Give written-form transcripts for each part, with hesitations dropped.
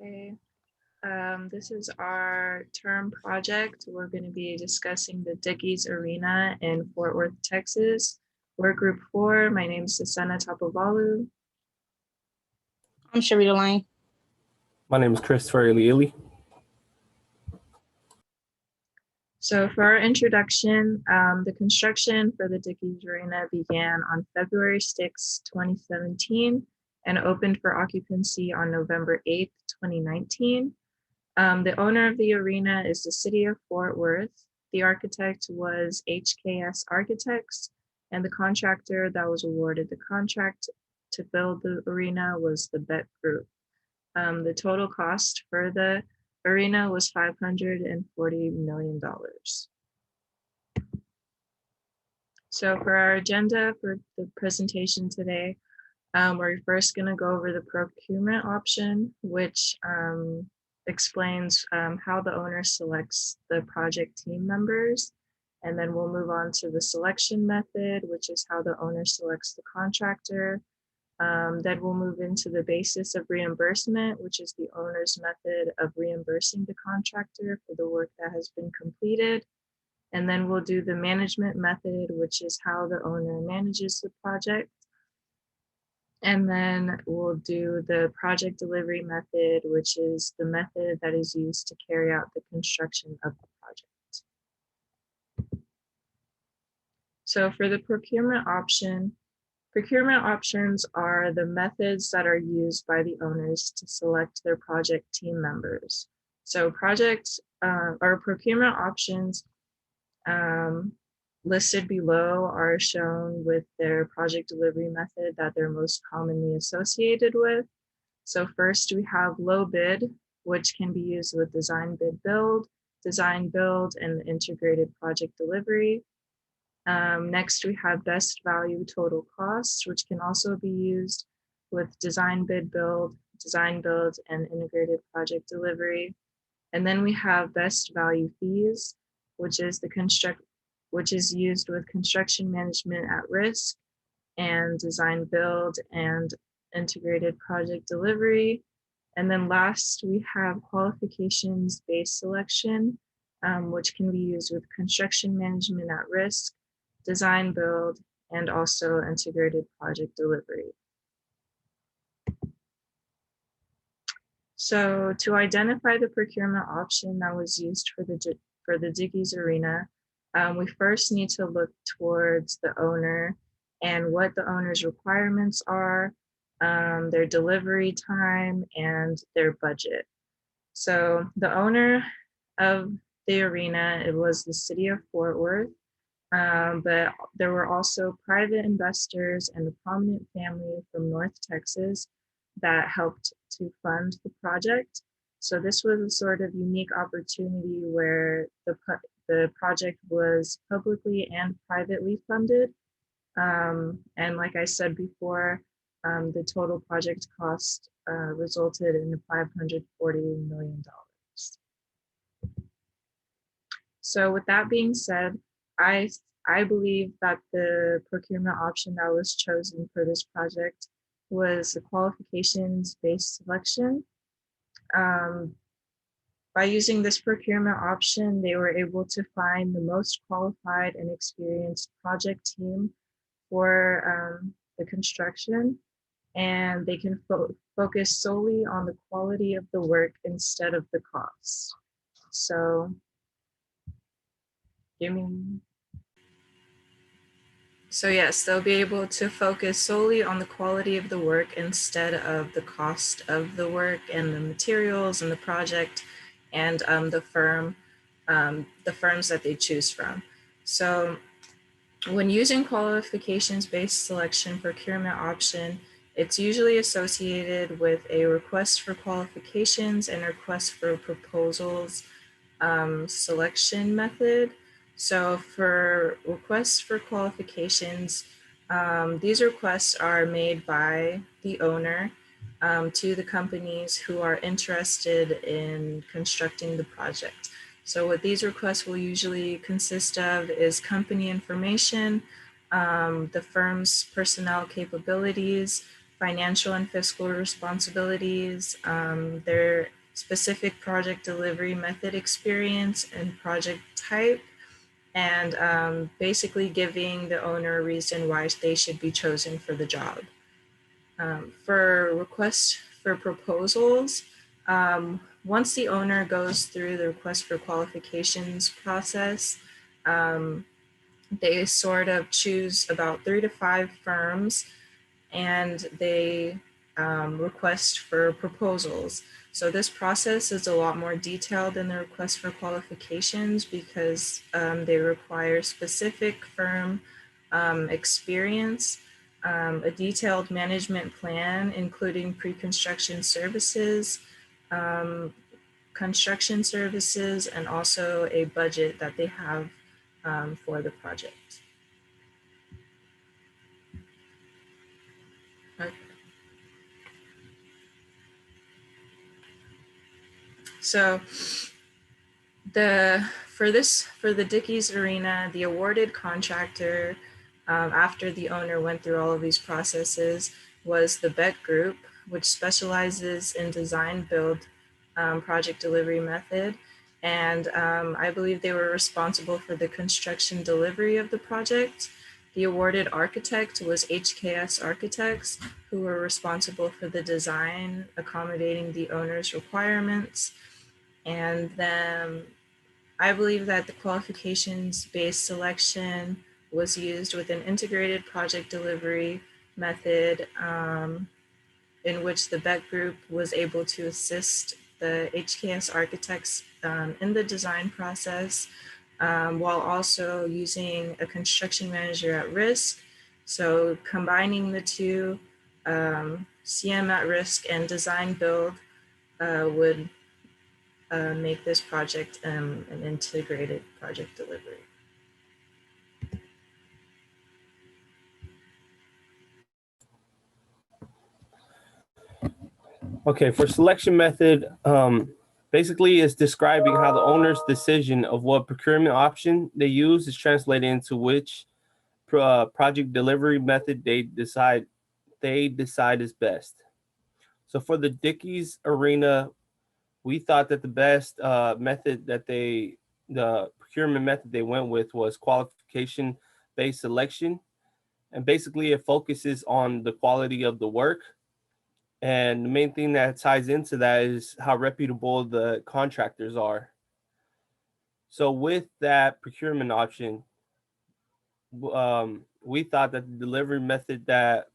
Okay, this is our term project. We're going to be discussing the Dickies Arena in Fort Worth, Texas. We're group 4. My name is Susana Tapovalu. I'm Sharita Lane. My name is Christopher Ili. So for our introduction, the construction for the Dickies Arena began on February 6, 2017 and opened for occupancy on November 8, 2019. The owner of the arena is the city of Fort Worth. The architect was HKS Architects, and the contractor that was awarded the contract to build the arena was the Beck Group. The total cost for the arena was $540 million. So for our agenda for the presentation today, we're first going to go over the procurement option, which explains how the owner selects the project team members. And then we'll move on to the selection method, which is how the owner selects the contractor. Then we'll move into the basis of reimbursement, which is the owner's method of reimbursing the contractor for the work that has been completed. And then we'll do the management method, which is how the owner manages the project. And then we'll do the project delivery method, which is the method that is used to carry out the construction of the project. So for the procurement options are the methods that are used by the owners to select their project team members. So procurement options listed below are shown with their project delivery method that they're most commonly associated with. So first we have low bid, which can be used with design bid build, and integrated project delivery. Next we have best value total cost, which can also be used with design bid build, and integrated project delivery. And then we have best value fees, which is used with construction management at risk and design build and integrated project delivery. And then last, we have qualifications based selection, which can be used with construction management at risk, design build, and also integrated project delivery. So to identify the procurement option that was used for the Dickies Arena, we first need to look towards the owner and what the owner's requirements are, their delivery time, and their budget. So the owner of the arena, it was the city of Fort Worth, but there were also private investors and a prominent family from North Texas that helped to fund the project. So this was a sort of unique opportunity where the project was publicly and privately funded. And like I said before, the total project cost resulted in $540 million. So with that being said, I believe that the procurement option that was chosen for this project was the qualifications-based selection. By using this procurement option, they were able to find the most qualified and experienced project team for the construction, and they can focus solely on the quality of the work instead of the cost. So, yes, they'll be able to focus solely on the quality of the work instead of the cost of the work and the materials and the project and the firms that they choose from. So when using qualifications-based selection procurement option, it's usually associated with a request for qualifications and request for proposals selection method. So for requests for qualifications, these requests are made by the owner to the companies who are interested in constructing the project. So what these requests will usually consist of is company information, the firm's personnel capabilities, financial and fiscal responsibilities, their specific project delivery method experience and project type, and basically giving the owner a reason why they should be chosen for the job. For requests for proposals, once the owner goes through the request for qualifications process, they sort of choose about 3 to 5 firms, and they request for proposals. So this process is a lot more detailed than the request for qualifications because they require specific firm experience, a detailed management plan, including pre-construction services, construction services, and also a budget that they have for the project. Okay. So for the Dickies Arena, the awarded contractor after the owner went through all of these processes was the Beck Group, which specializes in design build project delivery method. And I believe they were responsible for the construction delivery of the project. The awarded architect was HKS Architects, who were responsible for the design, accommodating the owner's requirements. And then I believe that the qualifications-based selection was used with an integrated project delivery method in which the Beck Group was able to assist the HKS architects in the design process while also using a construction manager at risk. So combining the two, CM at risk and design build would make this project an integrated project delivery. Okay, for selection method, basically it's describing how the owner's decision of what procurement option they use is translated into which project delivery method they decide is best. So for the Dickies Arena, we thought that the best method that the procurement method they went with was qualification-based selection. And basically it focuses on the quality of the work. And the main thing that ties into that is how reputable the contractors are. So with that procurement option, we thought that the delivery method that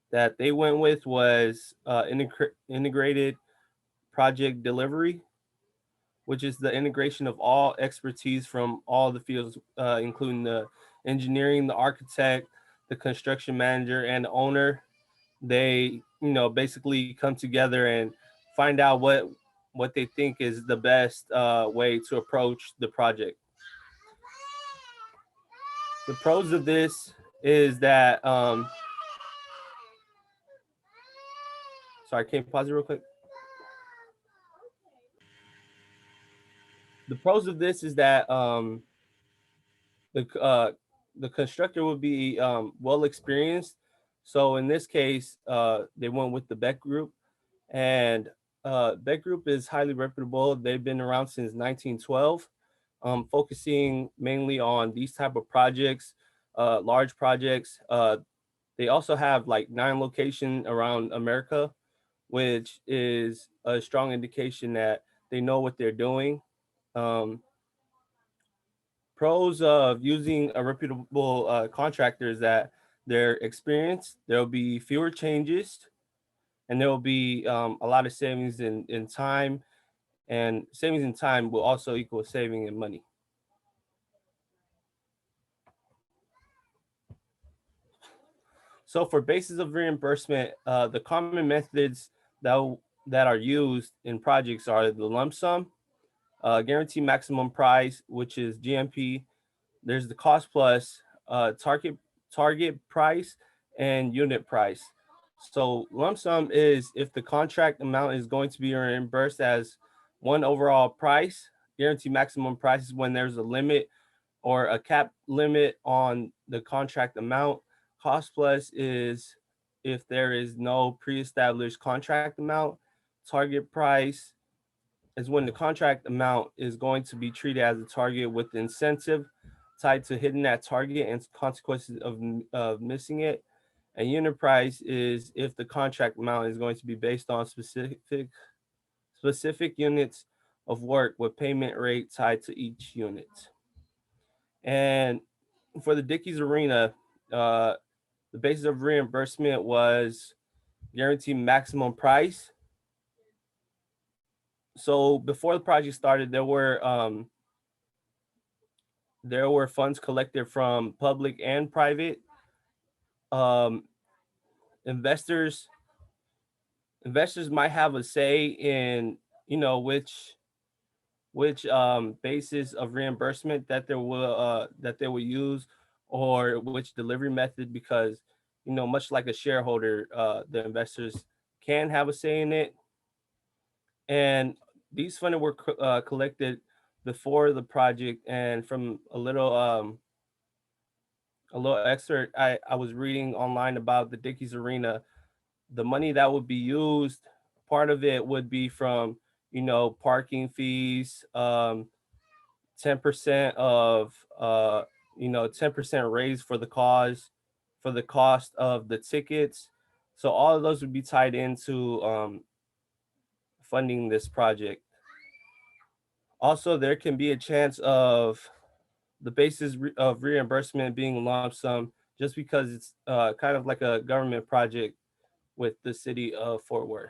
they went with was integrated project delivery, which is the integration of all expertise from all the fields, including the engineering, the architect, the construction manager, and the owner. They, basically come together and find out what they think is the best way to approach the project. The pros of this is that, sorry, can you pause it real quick? The pros of this is that the constructor would be well experienced. So in this case, they went with the Beck Group, and Beck Group is highly reputable. They've been around since 1912, focusing mainly on these type of projects, large projects. They also have like 9 locations around America, which is a strong indication that they know what they're doing. Pros of using a reputable contractor is that they're experienced, there'll be fewer changes, and there will be a lot of savings in time, and savings in time will also equal saving in money. So for basis of reimbursement, the common methods that are used in projects are the lump sum, guaranteed maximum price, which is GMP. There's the cost plus, target price, and unit price. So lump sum is if the contract amount is going to be reimbursed as one overall price. Guaranteed maximum price is when there's a limit or a cap limit on the contract amount. Cost plus is if there is no pre-established contract amount. Target price is when the contract amount is going to be treated as a target with incentive tied to hitting that target and consequences of missing it. And unit price is if the contract amount is going to be based on specific units of work with payment rate tied to each unit. And for the Dickies Arena, the basis of reimbursement was guaranteed maximum price. So before the project started, there were funds collected from public and private um, investors. Investors might have a say in, which basis of reimbursement that they will use, or which delivery method, because much like a shareholder, the investors can have a say in it. And these funding were collected before the project. And from a little excerpt I was reading online about the Dickies Arena, the money that would be used, part of it would be from parking fees, 10% of 10% raise for the cost of the tickets. So all of those would be tied into funding this project. Also, there can be a chance of the basis of reimbursement being lump sum, just because it's kind of like a government project with the city of Fort Worth.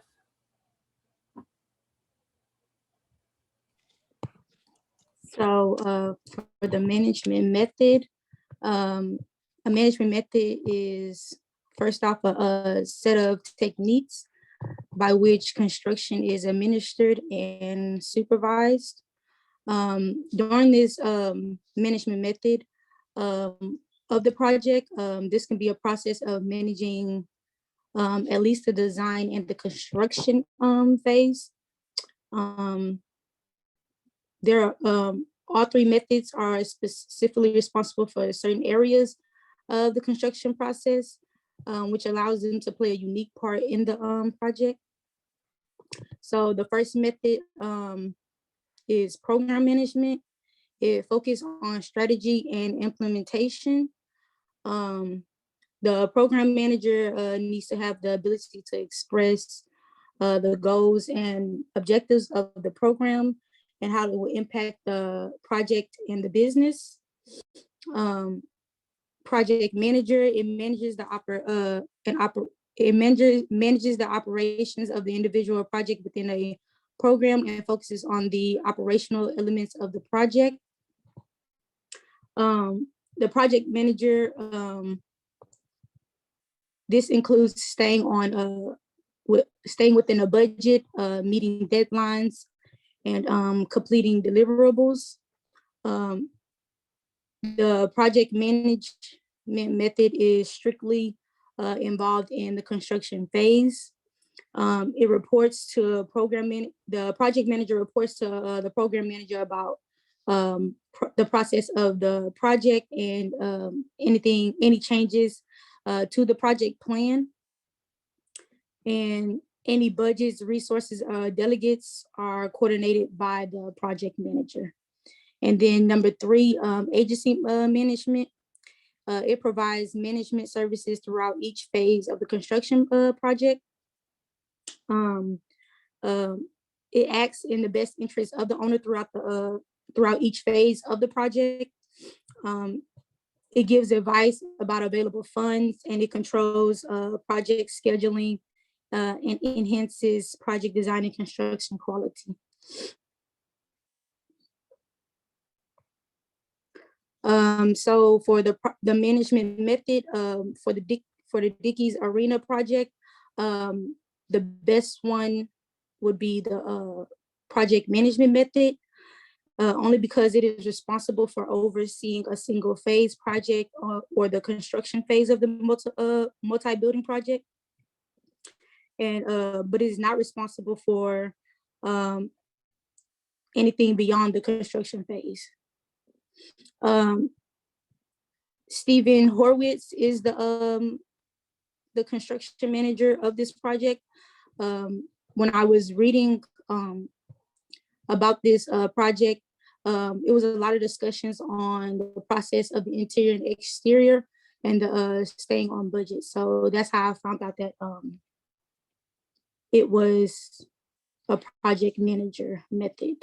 So for the management method, a management method is first off a set of techniques by which construction is administered and supervised. During this management method of the project, this can be a process of managing at least the design and the construction phase. All three methods are specifically responsible for certain areas of the construction process, which allows them to play a unique part in the project. So the first method is program management. It focuses on strategy and implementation. The program manager needs to have the ability to express the goals and objectives of the program and how it will impact the project and the business. Project manager, it manages the operations of the individual project within a program and focuses on the operational elements of the project. The project manager, this includes staying within a budget, meeting deadlines, and completing deliverables. The project management method is strictly involved in the construction phase. It reports to the project manager reports to the program manager about the process of the project and any changes to the project plan. And any budgets, resources, delegates are coordinated by the project manager. And then number 3, agency management. It provides management services throughout each phase of the construction project. It acts in the best interest of the owner throughout each phase of the project. It gives advice about available funds, and it controls project scheduling and enhances project design and construction quality. So for the management method for the Dickies Arena project, the best one would be the project management method, only because it is responsible for overseeing a single phase project or the construction phase of the multi-building project. And but it is not responsible for anything beyond the construction phase. Stephen Horwitz is the the construction manager of this project. When I was reading about this project, it was a lot of discussions on the process of the interior and exterior and staying on budget. So that's how I found out that it was a project manager method.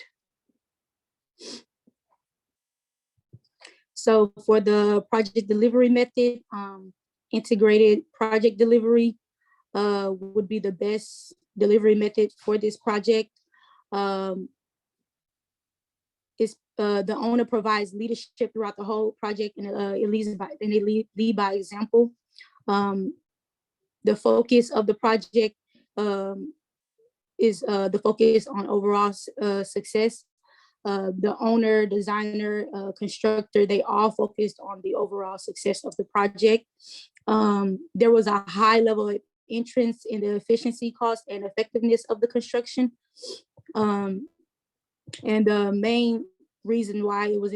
So for the project delivery method, integrated project delivery would be the best delivery method for this project. The owner provides leadership throughout the whole project, and it lead by example. The focus of the project is the focus on overall success. The owner, designer, constructor, they all focused on the overall success of the project. There was a high level of interest in the efficiency, cost, and effectiveness of the construction. And the main reason why it was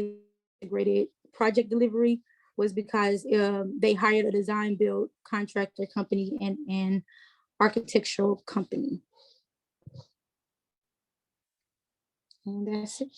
integrated project delivery was because they hired a design build contractor company and an architectural company. And that's it.